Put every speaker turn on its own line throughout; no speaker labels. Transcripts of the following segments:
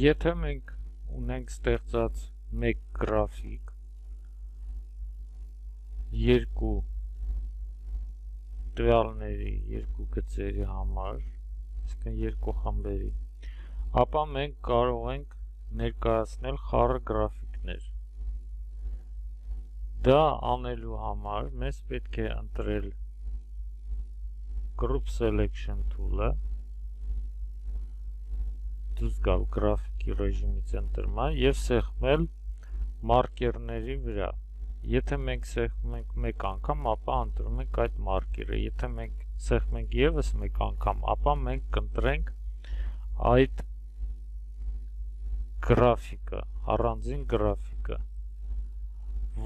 Եթե մենք ունենք ստեղծած մեկ գրաֆիկ երկու տվյալների, երկու գծերի համար, այսինքն երկու խմբերի, ապա մենք կարող ենք ներկայացնել խառը գրաֆիկներ։ Դա անելու համար մեզ պետք է ընտրել Group Selection tool-ը, դուրս գալ գրաֆիկի ռեժիմից ընտրման և սեղմել մարկերների վրա։ Եթե մենք սեղմում ենք մեկ անգամ, ապա ընտրում ենք այդ մարկերը։ Եթե մենք սեղմենք ևս մեկ անգամ, ապա մենք կընտրենք այդ գրաֆիկը, առանձին գրաֆիկը,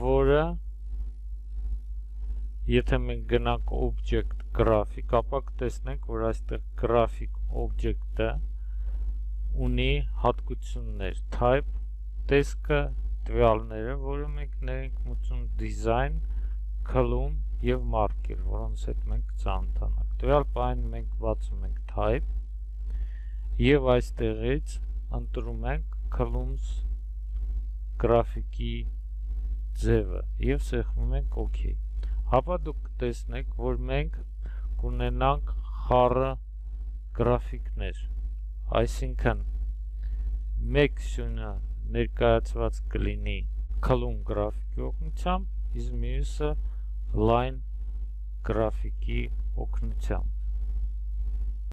որը եթե մենք գնանք Object Graphic, ապա կտեսնենք, որ այստեղ Graphic Object-ը ունի հատկություններ, Type, տեսքը, տվյալները, որը մենք ենք մուծում Design, Column և Marker, որոնց հետ մենք ծանոթանանք։ Տվյալ պահին մենք բացում ենք Type և այստեղից ընտրում ենք Columns գրաֆիկի ձևը և սեղմում ենք OK։ Ապա դուք կտեսնեք, որ մենք կունենանք խառը գրաֆիկներ, այսինքն մեկ սյունը ներկայացված կլինի Column գրաֆիկի օգնությամբ, իսկ մյուսը Line գրաֆիկի օգնությամբ։